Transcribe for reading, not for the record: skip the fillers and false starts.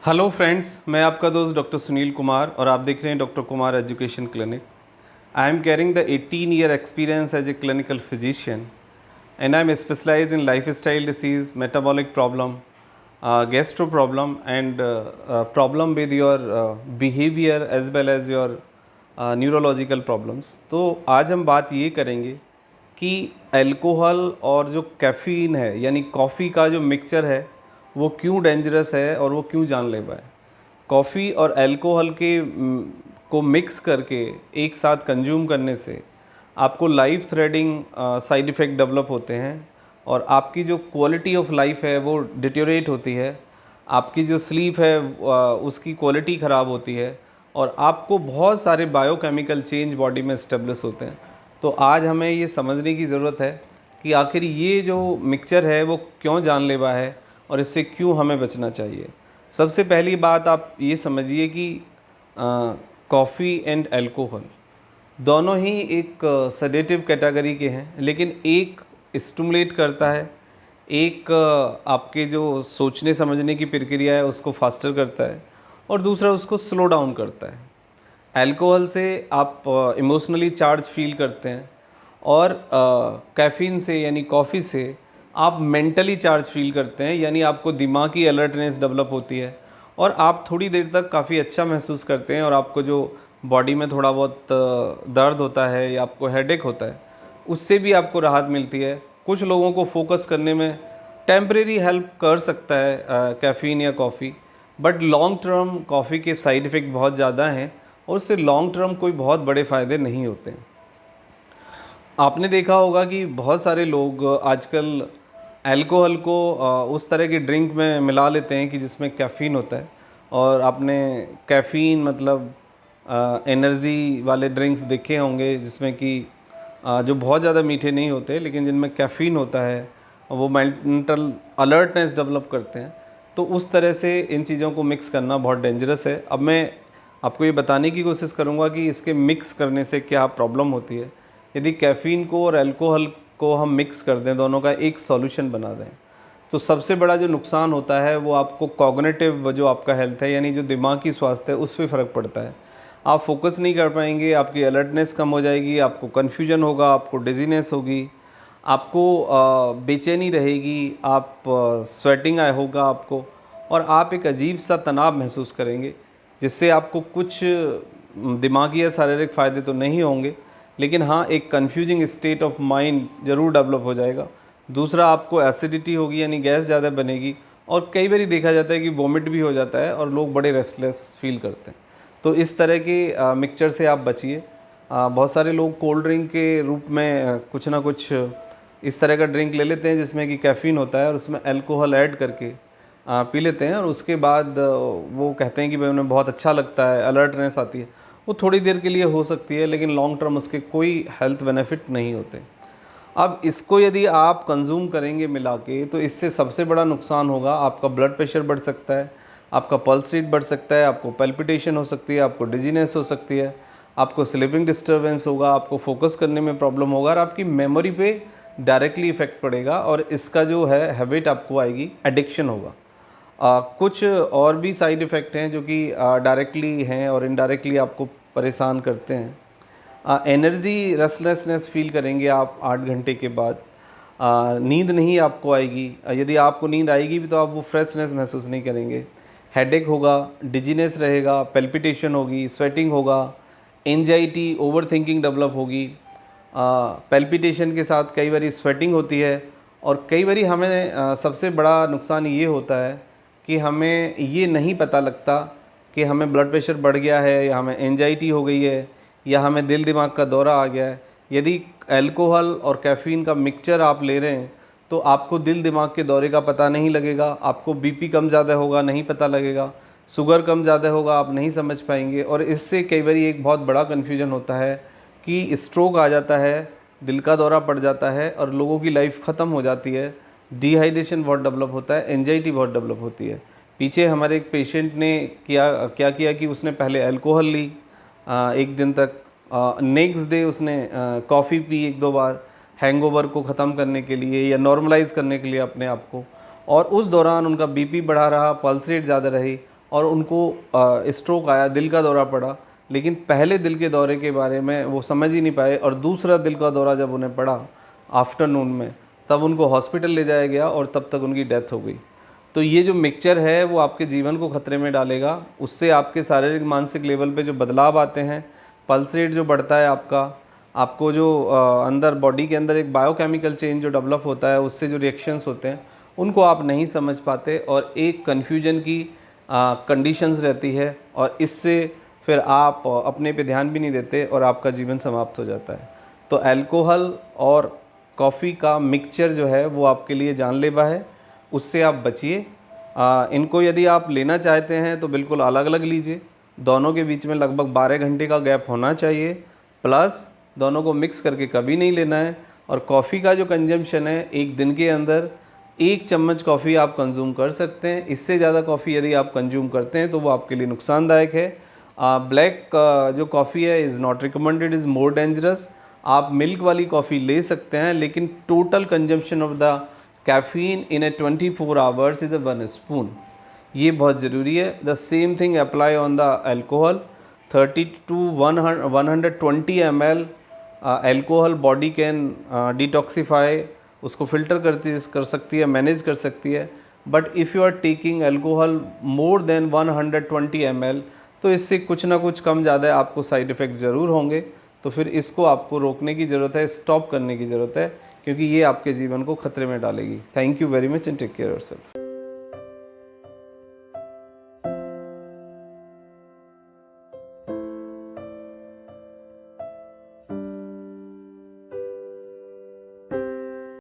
Hello friends, मैं आपका दोस्त डॉक्टर सुनील कुमार और आप देख रहे हैं doctor Kumar education clinic. I am caring the 18-year experience as a clinical physician and I'm specialized in lifestyle disease, metabolic problem, gastro problem and problem with your behavior as well as your neurological problems। तो आज हम बात ये करेंगे कि alcohol और जो caffeine है यानी कॉफ़ी का जो मिक्सचर है वो क्यों डेंजरस है और वो क्यों जानलेवा है। कॉफ़ी और अल्कोहल को मिक्स करके एक साथ कंज्यूम करने से आपको life threading side effect develop होते हैं और आपकी जो क्वालिटी ऑफ लाइफ है वो डिटेरियोरेट होती है, आपकी जो स्लीप है उसकी क्वालिटी ख़राब होती है और आपको बहुत सारे बायोकेमिकल चेंज बॉडी में इस्टेब्लिश होते हैं। तो आज हमें ये समझने की ज़रूरत है कि आखिर ये जो मिक्सचर है वो क्यों जानलेवा है और इससे क्यों हमें बचना चाहिए। सबसे पहली बात आप ये समझिए कि कॉफ़ी एंड अल्कोहल दोनों ही एक सेडेटिव कैटेगरी के हैं, लेकिन एक स्टिमुलेट करता है, एक आपके जो सोचने समझने की प्रक्रिया है उसको फास्टर करता है और दूसरा उसको स्लो डाउन करता है। अल्कोहल से आप इमोशनली चार्ज फील करते हैं और कैफ़ीन से यानी कॉफ़ी से आप मेंटली चार्ज फील करते हैं, यानी आपको दिमागी अलर्टनेस डेवलप होती है और आप थोड़ी देर तक काफ़ी अच्छा महसूस करते हैं और आपको जो बॉडी में थोड़ा बहुत दर्द होता है या आपको हेडेक होता है उससे भी आपको राहत मिलती है। कुछ लोगों को फोकस करने में टेम्परेरी हेल्प कर सकता है कैफ़ीन या coffee, but long term coffee के साइड इफ़ेक्ट बहुत ज़्यादा हैं और उससे लॉन्ग टर्म कोई बहुत बड़े फ़ायदे नहीं होते हैं। आपने देखा होगा कि बहुत सारे लोग आजकल अल्कोहल को उस तरह की ड्रिंक में मिला लेते हैं कि जिसमें कैफ़ीन होता है और आपने कैफ़ीन मतलब एनर्जी वाले ड्रिंक्स देखे होंगे जिसमें कि जो बहुत ज़्यादा मीठे नहीं होते लेकिन जिनमें कैफ़ीन होता है और वो मेंटल अलर्टनेस डेवलप करते हैं। तो उस तरह से इन चीज़ों को मिक्स करना बहुत डेंजरस है। अब मैं आपको ये बताने की कोशिश करूँगा कि इसके मिक्स करने से क्या प्रॉब्लम होती है। यदि कैफ़ीन को और अल्कोहल को हम मिक्स कर दें, दोनों का एक सॉल्यूशन बना दें, तो सबसे बड़ा जो नुकसान होता है वो आपको कॉग्निटिव जो आपका हेल्थ है यानी जो दिमागी स्वास्थ्य है उस पर फ़र्क पड़ता है। आप फोकस नहीं कर पाएंगे, आपकी अलर्टनेस कम हो जाएगी, आपको कन्फ्यूजन होगा, आपको डिजीनेस होगी, आपको बेचैनी रहेगी, आप स्वेटिंग आए होगा आपको और आप एक अजीब सा तनाव महसूस करेंगे जिससे आपको कुछ दिमागी या शारीरिक फ़ायदे तो नहीं होंगे, लेकिन हाँ एक कन्फ्यूजिंग स्टेट ऑफ माइंड ज़रूर डेवलप हो जाएगा। दूसरा आपको एसिडिटी होगी यानी गैस ज़्यादा बनेगी और कई बार देखा जाता है कि वोमिट भी हो जाता है और लोग बड़े रेस्टलेस फील करते हैं। तो इस तरह के मिक्सचर से आप बचिए। बहुत सारे लोग कोल्ड ड्रिंक के रूप में कुछ ना कुछ इस तरह का ड्रिंक ले लेते हैं जिसमें कि कैफ़ीन होता है और उसमें अल्कोहल ऐड करके पी लेते हैं और उसके बाद वो कहते हैं कि भाई उन्हें बहुत अच्छा लगता है, अलर्टनेस आती है। वो थोड़ी देर के लिए हो सकती है लेकिन लॉन्ग टर्म उसके कोई हेल्थ बेनिफिट नहीं होते। अब इसको यदि आप कंज्यूम करेंगे मिला के तो इससे सबसे बड़ा नुकसान होगा, आपका ब्लड प्रेशर बढ़ सकता है, आपका पल्स रेट बढ़ सकता है, आपको पैल्पिटेशन हो सकती है, आपको डिजीनेस हो सकती है, आपको स्लीपिंग डिस्टर्बेंस होगा, आपको फोकस करने में प्रॉब्लम होगा और आपकी मेमोरी पे डायरेक्टली इफ़ेक्ट पड़ेगा और इसका जो है हैबिट आपको आएगी, एडिक्शन होगा। कुछ और भी साइड इफ़ेक्ट हैं जो कि डायरेक्टली हैं और इनडायरेक्टली आपको परेशान करते हैं। एनर्जी रेस्टलेसनेस फील करेंगे आप 8 घंटे के बाद। नींद नहीं आपको आएगी, यदि आपको नींद आएगी भी तो आप वो फ्रेशनेस महसूस नहीं करेंगे। हेडेक होगा, डिजीनेस रहेगा, पैल्पिटेशन होगी, स्वेटिंग होगा, एंजाइटी ओवरथिंकिंग डेवलप होगी। पैल्पिटेशन के साथ कई बारी स्वेटिंग होती है और कई बारी हमें सबसे बड़ा नुकसान ये होता है कि हमें ये नहीं पता लगता कि हमें ब्लड प्रेशर बढ़ गया है या हमें एंजाइटी हो गई है या हमें दिल दिमाग का दौरा आ गया है। यदि अल्कोहल और कैफ़ीन का मिक्सचर आप ले रहे हैं तो आपको दिल दिमाग के दौरे का पता नहीं लगेगा, आपको बीपी कम ज़्यादा होगा नहीं पता लगेगा, शुगर कम ज़्यादा होगा आप नहीं समझ पाएंगे और इससे कई बार एक बहुत बड़ा कन्फ्यूजन होता है कि स्ट्रोक आ जाता है, दिल का दौरा पड़ जाता है और लोगों की लाइफ ख़त्म हो जाती है। डिहाइड्रेशन बहुत डेवलप होता है, एंजाइटी बहुत डेवलप होती है। पीछे हमारे एक पेशेंट ने क्या किया कि उसने पहले अल्कोहल ली एक दिन तक, नेक्स्ट डे उसने कॉफ़ी पी 1-2 बार हैंगओवर को ख़त्म करने के लिए या नॉर्मलाइज़ करने के लिए अपने आप को, और उस दौरान उनका बीपी बढ़ा रहा, पल्स रेट ज़्यादा रही और उनको स्ट्रोक आया, दिल का दौरा पड़ा, लेकिन पहले दिल के दौरे के बारे में वो समझ ही नहीं पाए और दूसरा दिल का दौरा जब उन्हें पड़ा आफ्टरनून में, तब उनको हॉस्पिटल ले जाया गया और तब तक उनकी डेथ हो गई। तो ये जो मिक्सचर है वो आपके जीवन को खतरे में डालेगा। उससे आपके शारीरिक मानसिक लेवल पे जो बदलाव आते हैं, पल्स रेट जो बढ़ता है आपको जो अंदर बॉडी के अंदर एक बायोकेमिकल चेंज जो डेवलप होता है, उससे जो रिएक्शंस होते हैं उनको आप नहीं समझ पाते और एक कन्फ्यूजन की कंडीशंस रहती है और इससे फिर आप अपने पे ध्यान भी नहीं देते और आपका जीवन समाप्त हो जाता है। तो अल्कोहल और कॉफ़ी का मिक्सचर जो है वो आपके लिए जानलेवा है, उससे आप बचिए। इनको यदि आप लेना चाहते हैं तो बिल्कुल अलग अलग लीजिए, दोनों के बीच में लगभग 12 घंटे का गैप होना चाहिए, प्लस दोनों को मिक्स करके कभी नहीं लेना है। और कॉफ़ी का जो कंजम्पशन है, एक दिन के अंदर 1 चम्मच कॉफ़ी आप कंज्यूम कर सकते हैं। इससे ज़्यादा कॉफ़ी यदि आप कंज्यूम करते हैं तो वो आपके लिए नुकसानदायक है। ब्लैक जो कॉफ़ी है is not recommended, is more dangerous. आप मिल्क वाली कॉफ़ी ले सकते हैं, लेकिन total consumption of the caffeine in a 24 hours is 1 spoon. ये बहुत ज़रूरी है। The same thing apply on the alcohol. 30 to 120 ml alcohol body can detoxify, उसको फ़िल्टर कर सकती है, मैनेज कर सकती है। But if you are taking alcohol more than 120 ml, तो इससे कुछ ना कुछ कम ज़्यादा आपको साइड इफ़ेक्ट ज़रूर होंगे। तो फिर इसको आपको रोकने की ज़रूरत है, स्टॉप करने की ज़रूरत है, क्योंकि ये आपके जीवन को खतरे में डालेगी। Thank you very much and take care yourself.